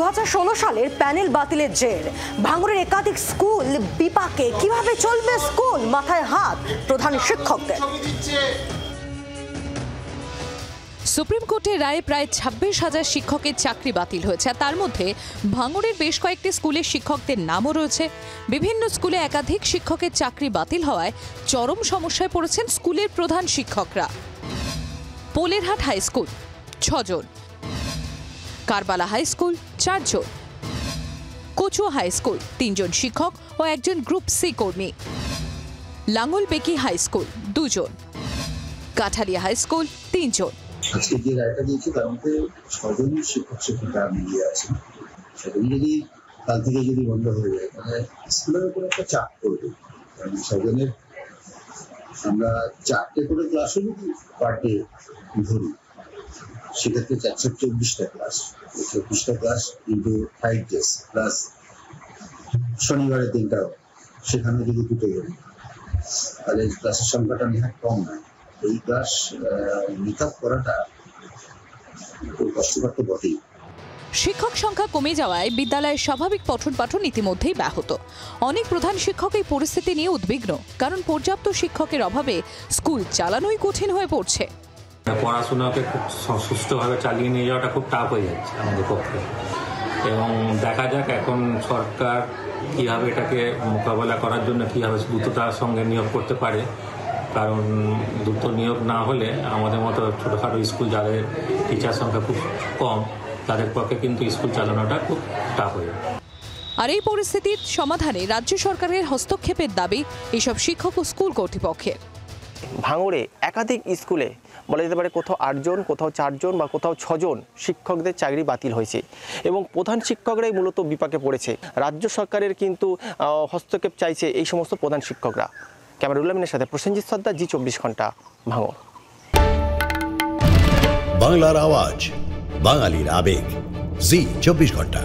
2016 সালের প্যানেল বাতিলের জের, ভাঙড়ের একাধিক স্কুল বিপাকে। কিভাবে চলবে স্কুল? মাথায় হাত প্রধান শিক্ষকদের। সুপ্রিম কোর্টের রায়ে প্রায় 26,000 শিক্ষকের চাকরি বাতিল হয়েছে। তার মধ্যে ভাঙড়ের বেশ কয়েকটি স্কুলের শিক্ষকদের নামও রয়েছে। বিভিন্ন স্কুলে একাধিক শিক্ষকের চাকরি বাতিল হওয়ায় চরম সমস্যায় পড়েছেন স্কুলের প্রধান শিক্ষকরা। পোলেরহাট হাই স্কুল 6 জন, কারবালা হাই স্কুল 4 জন, কচুয়া হাই স্কুল 3 জন শিক্ষক ও 1 জন গ্রুপ সি কর্মী, লাঙ্গলবেকি হাই স্কুল 2 জন, কাঠালিয়া হাই স্কুল 3 জন। আজকে যে রায়টা দিয়েছে তার মধ্যে 6 জন শিক্ষক শিক্ষিকা মিলিয়ে আছে। সেগুলি যদি কাল থেকে যদি বন্ধ হয়ে যায় তাহলে স্কুলের উপর একটা চাপ পড়বে। কারণ 6 জনের আমরা 4টে করে ক্লাসও যদি পার ডে ধরি, সেক্ষেত্রে 424টা ক্লাস, 24টা ক্লাস কিন্তু 5 ডেজ প্লাস শনিবারের দিনটাও সেখানে যদি দুটো ধরি, তাহলে ক্লাসের সংখ্যাটা নেহাত কম নয়। এই ক্লাস মেকআপ করাটা খুব কষ্টকর তো বটেই। শিক্ষক সংখ্যা কমে যাওয়ায় বিদ্যালয়ের স্বাভাবিক পঠন পাঠন ইতিমধ্যেই ব্যাহত। অনেক প্রধান শিক্ষক এই পরিস্থিতি নিয়ে উদ্বিগ্ন, কারণ পর্যাপ্ত শিক্ষকের অভাবে স্কুল চালানোই কঠিন হয়ে পড়ছে। পড়াশোনাকে খুব সুষ্ঠুভাবে চালিয়ে নিয়ে যাওয়াটা খুব টাফ হয়ে যাচ্ছে আমাদের পক্ষে, এবং দেখা যাক এখন সরকার কীভাবে এটাকে মোকাবেলা করার জন্য কীভাবে দ্রুততার সঙ্গে নিয়োগ করতে পারে। কারণ দ্রুত নিয়োগ না হলে আমাদের মতো ছোটোখাটো স্কুল যাদের টিচার সংখ্যা খুব কম, তাদের পক্ষে কিন্তু স্কুল চালানোটা খুব টাফ হয়ে যায়। আর এই পরিস্থিতির সমাধানে রাজ্য সরকারের হস্তক্ষেপের দাবি এসব শিক্ষক ও স্কুল কর্তৃপক্ষের। ভাঙড়ে একাধিক স্কুলে বলা যেতে পারে কোথাও 8 জন, কোথাও 4 জন বা কোথাও 6 জন শিক্ষকদের চাকরি বাতিল হয়েছে এবং প্রধান শিক্ষকরাই মূলত বিপাকে পড়েছে। রাজ্য সরকারের কিন্তু হস্তক্ষেপ চাইছে এই সমস্ত প্রধান শিক্ষকরা। ক্যামেরুল আমিনের সাথে প্রসেনজিৎ সর্দার, জি 24 ঘন্টা, ভাঙড়। বাংলার আওয়াজ, বাঙালির আবেগ, জি 24 ঘন্টা।